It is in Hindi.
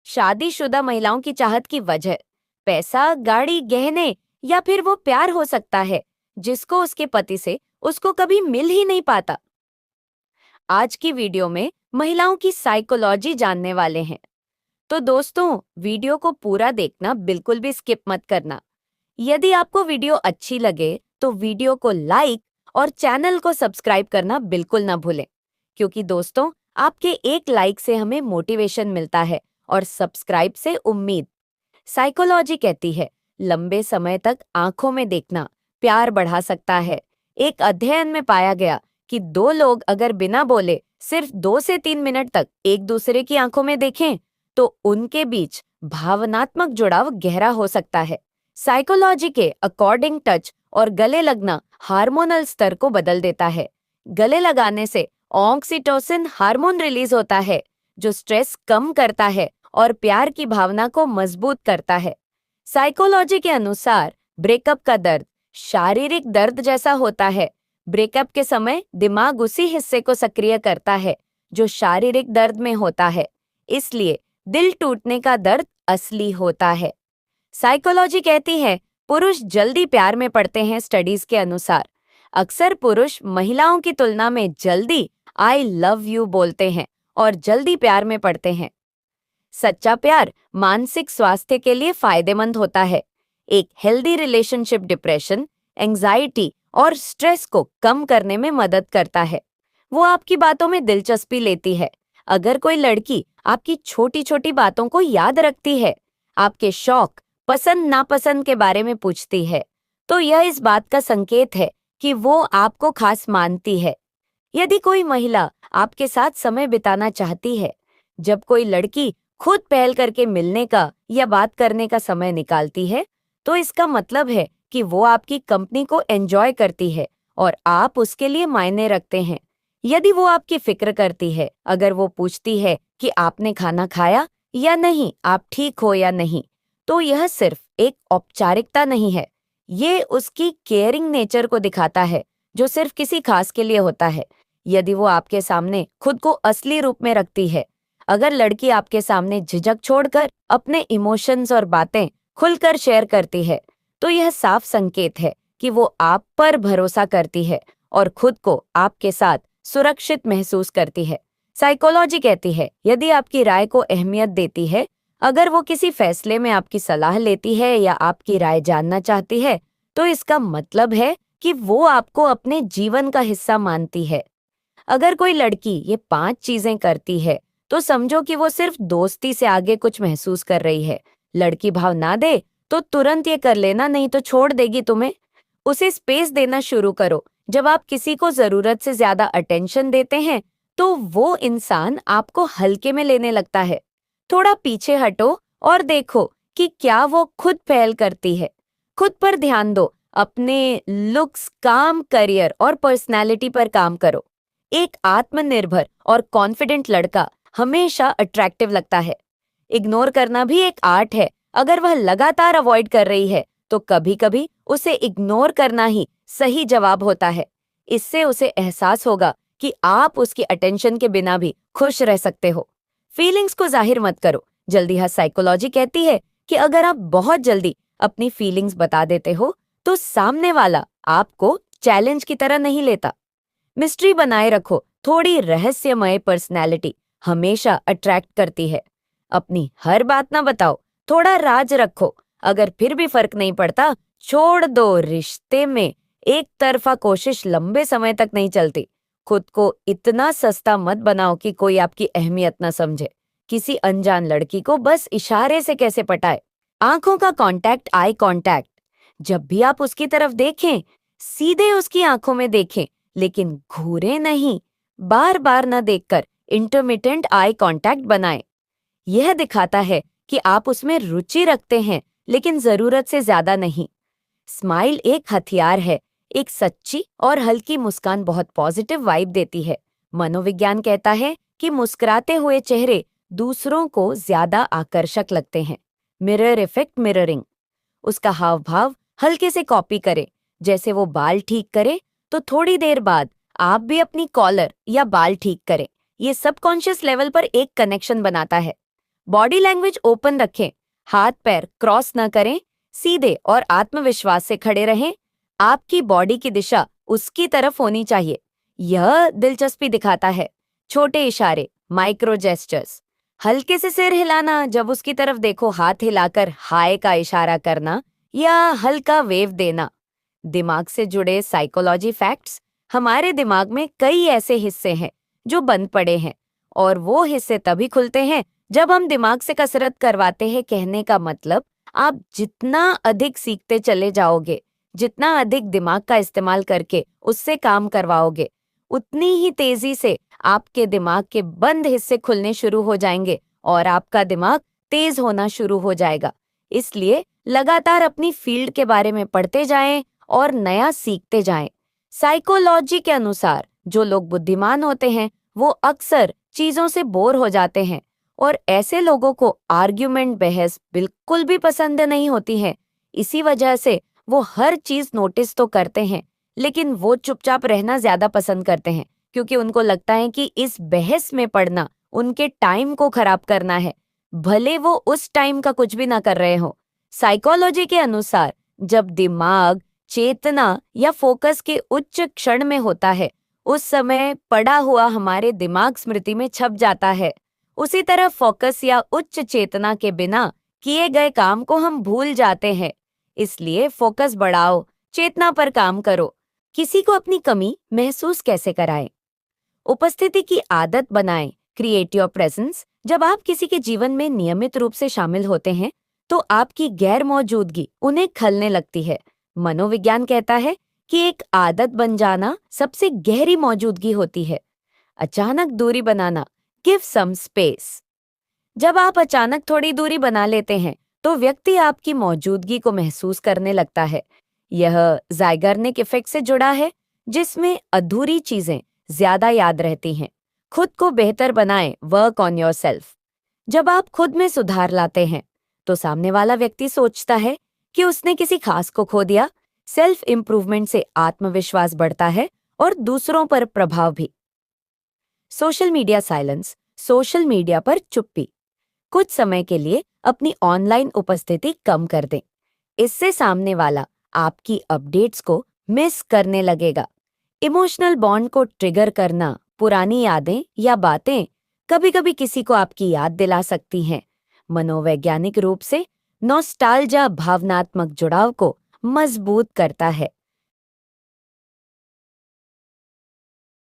शादीशुदा महिलाओं की चाहत की वजह पैसा, गाड़ी, गहने या फिर वो प्यार हो सकता है जिसको उसके पति से उसको कभी मिल ही नहीं पाता। आज की वीडियो में महिलाओं की साइकोलॉजी जानने वाले हैं। तो दोस्तों, वीडियो को पूरा देखना, बिल्कुल भी स्किप मत करना। यदि आपको वीडियो अच्छी लगे तो वीडियो को लाइक और चैनल को सब्सक्राइब करना बिल्कुल ना भूलें, क्योंकि दोस्तों, आपके एक लाइक से हमें मोटिवेशन मिलता है और सब्सक्राइब से उम्मीद। साइकोलॉजी कहती है लंबे समय तक आंखों में देखना प्यार बढ़ा सकता है। एक अध्ययन में पाया गया कि दो लोग अगर बिना बोले सिर्फ 2 से 3 मिनट तक एक दूसरे की आंखों में देखें तो उनके बीच भावनात्मक जुड़ाव गहरा हो सकता है। साइकोलॉजी के अकॉर्डिंग टच और गले लगना हार्मोनल स्तर को बदल देता है। गले लगाने से ऑक्सीटोसिन हार्मोन रिलीज होता है जो स्ट्रेस कम करता है और प्यार की भावना को मजबूत करता है। साइकोलॉजी के अनुसार ब्रेकअप का दर्द शारीरिक दर्द जैसा होता है। ब्रेकअप के समय दिमाग उसी हिस्से को सक्रिय करता है जो शारीरिक दर्द में होता है, इसलिए दिल टूटने का दर्द असली होता है। साइकोलॉजी कहती है पुरुष जल्दी प्यार में पड़ते हैं। स्टडीज के अनुसार अक्सर पुरुष महिलाओं की तुलना में जल्दी आई लव यू बोलते हैं और जल्दी प्यार में पड़ते हैं। सच्चा प्यार मानसिक स्वास्थ्य के लिए फायदेमंद होता है। एक हेल्दी रिलेशनशिप डिप्रेशन, एंजाइटी और स्ट्रेस को कम करने में मदद करता है। वो आपकी बातों में दिलचस्पी लेती है। अगर कोई लड़की आपकी छोटी छोटी बातों को याद रखती है, आपके शौक, पसंद नापसंद के बारे में पूछती है, तो यह इस बात का संकेत है कि वो आपको खास मानती है। यदि कोई महिला आपके साथ समय बिताना चाहती है, जब कोई लड़की खुद पहल करके मिलने का या बात करने का समय निकालती है, तो इसका मतलब है कि वो आपकी कंपनी को एंजॉय करती है और आप उसके लिए मायने रखते हैं। यदि वो आपकी फिक्र करती है, अगर वो पूछती है कि आपने खाना खाया या नहीं, आप ठीक हो या नहीं, तो यह सिर्फ एक औपचारिकता नहीं है, ये उसकी केयरिंग नेचर को दिखाता है जो सिर्फ किसी खास के लिए होता है। यदि वो आपके सामने खुद को असली रूप में रखती है, अगर लड़की आपके सामने झिझक छोड़कर अपने इमोशंस और बातें खुलकर शेयर करती है, तो यह साफ संकेत है कि वो आप पर भरोसा करती है और खुद को आपके साथ सुरक्षित महसूस करती है। साइकोलॉजी कहती है यदि आपकी राय को अहमियत देती है, अगर वो किसी फैसले में आपकी सलाह लेती है या आपकी राय जानना चाहती है, तो इसका मतलब है कि वो आपको अपने जीवन का हिस्सा मानती है। अगर कोई लड़की ये 5 चीजें करती है, तो समझो कि वो सिर्फ दोस्ती से आगे कुछ महसूस कर रही है। लड़की भाव ना दे तो तुरंत ये कर लेना, नहीं तो छोड़ देगी तुम्हें। उसे स्पेस देना शुरू करो। जब आप किसी को जरूरत से ज्यादा अटेंशन देते हैं, तो वो इंसान आपको हल्के में लेने लगता है। थोड़ा पीछे हटो और देखो कि क्या वो खुद पहल करती है। खुद पर ध्यान दो, अपने लुक्स, काम, करियर और पर्सनैलिटी पर काम करो। एक आत्मनिर्भर और कॉन्फिडेंट लड़का हमेशा अट्रैक्टिव लगता है। इग्नोर करना भी एक आर्ट है। अगर वह लगातार अवॉइड कर रही है, तो कभी कभी उसे इग्नोर करना ही सही जवाब होता है। इससे उसे एहसास होगा कि आप उसकी अटेंशन के बिना भी खुश रह सकते हो। फीलिंग्स को जाहिर मत करो जल्दी। हाँ, साइकोलॉजी कहती है कि अगर आप बहुत जल्दी अपनी फीलिंग्स बता देते हो, तो सामने वाला आपको चैलेंज की तरह नहीं लेता। मिस्ट्री बनाए रखो। थोड़ी रहस्यमय पर्सनैलिटी हमेशा अट्रैक्ट करती है। अपनी हर बात ना बताओ, थोड़ा राज रखो। अगर फिर भी फर्क नहीं पड़ता, छोड़ दो। रिश्ते में एक तरफा कोशिश लंबे समय तक नहीं चलती। खुद को इतना सस्ता मत बनाओ कि कोई आपकी अहमियत ना समझे। किसी अनजान लड़की को बस इशारे से कैसे पटाए। आंखों का कांटेक्ट, आई कांटेक्ट। जब भी आप उसकी तरफ देखें, सीधे उसकी आंखों में देखें, लेकिन घूरे नहीं। बार बार न देखकर इंटरमिटेंट आई कांटेक्ट बनाएं। यह दिखाता है कि आप उसमें रुचि रखते हैं, लेकिन जरूरत से ज्यादा नहीं। स्माइल एक हथियार है। एक सच्ची और हल्की मुस्कान बहुत पॉजिटिव वाइब देती है। मनोविज्ञान कहता है कि मुस्कुराते हुए चेहरे दूसरों को ज्यादा आकर्षक लगते हैं। Mirror effect, mirroring. उसका हाव भाव हल्के से कॉपी करें। जैसे वो बाल ठीक करे, तो थोड़ी देर बाद आप भी अपनी कॉलर या बाल ठीक करें। ये सबकॉन्शियस लेवल पर एक कनेक्शन बनाता है। बॉडी लैंग्वेज ओपन रखें, हाथ पैर क्रॉस न करें, सीधे और आत्मविश्वास से खड़े रहें। आपकी बॉडी की दिशा उसकी तरफ होनी चाहिए। यह दिलचस्पी दिखाता है। छोटे इशारे, माइक्रो जेस्चर्स, हल्के से सिर हिलाना, जब उसकी तरफ देखो हाथ हिलाकर हाय का इशारा करना या हल्का वेव देना। दिमाग से जुड़े साइकोलॉजी फैक्ट्स। हमारे दिमाग में कई ऐसे हिस्से हैं जो बंद पड़े हैं और वो हिस्से तभी खुलते हैं जब हम दिमाग से कसरत करवाते हैं। कहने का मतलब, आप जितना अधिक सीखते चले जाओगे, जितना अधिक दिमाग का इस्तेमाल करके उससे काम करवाओगे, उतनी ही तेजी से आपके दिमाग के बंद हिस्से खुलने शुरू हो जाएंगे और आपका दिमाग तेज होना शुरू हो जाएगा। इसलिए लगातार अपनी फील्ड के बारे में पढ़ते जाएं और नया सीखते जाएं। साइकोलॉजी के अनुसार जो लोग बुद्धिमान होते हैं वो अक्सर चीजों से बोर हो जाते हैं और ऐसे लोगों को आर्ग्यूमेंट, बहस बिल्कुल भी पसंद नहीं होती है। इसी वजह से वो हर चीज नोटिस तो करते हैं, लेकिन वो चुपचाप रहना ज्यादा पसंद करते हैं क्योंकि उनको लगता है कि इस बहस में पड़ना उनके टाइम को खराब करना है, भले वो उस टाइम का कुछ भी ना कर रहे हो। साइकोलॉजी के अनुसार जब दिमाग चेतना या फोकस के उच्च क्षण में होता है, उस समय पड़ा हुआ हमारे दिमाग स्मृति में छप जाता है। उसी तरह फोकस या उच्च चेतना के बिना किए गए काम को हम भूल जाते हैं। इसलिए फोकस बढ़ाओ, चेतना पर काम करो। किसी को अपनी कमी महसूस कैसे कराएं? उपस्थिति की आदत बनाएं, क्रिएट योर प्रेजेंस। जब आप किसी के जीवन में नियमित रूप से शामिल होते हैं तो आपकी गैर मौजूदगी उन्हें खलने लगती है। मनोविज्ञान कहता है कि एक आदत बन जाना सबसे गहरी मौजूदगी होती है। अचानक दूरी बनाना, गिव सम स्पेस। जब आप अचानक थोड़ी दूरी बना लेते हैं तो व्यक्ति आपकी मौजूदगी को महसूस करने लगता है। यह ज़ाइगर्निक इफेक्ट से जुड़ा है, जिसमें अधूरी चीजें ज्यादा याद रहती हैं। खुद को बेहतर बनाएं, वर्क ऑन योरसेल्फ। जब आप खुद में सुधार लाते हैं तो सामने वाला व्यक्ति सोचता है कि उसने किसी खास को खो दिया। सेल्फ इंप्रूवमेंट से आत्मविश्वास बढ़ता है और दूसरों पर प्रभाव भी। Social media silence, social media पर चुप्पी। कुछ समय के लिए अपनी ऑनलाइन उपस्थिति कम कर दें। इससे सामने वाला आपकी अपडेट्स को मिस करने लगेगा। इमोशनल बॉन्ड को ट्रिगर करना, पुरानी यादें या बातें कभी-कभी किसी को आपकी याद दिला सकती हैं। मनोवैज्ञानिक रूप से नॉस्टैल्जिया भावनात्मक जुड़ाव को मजबूत करता है।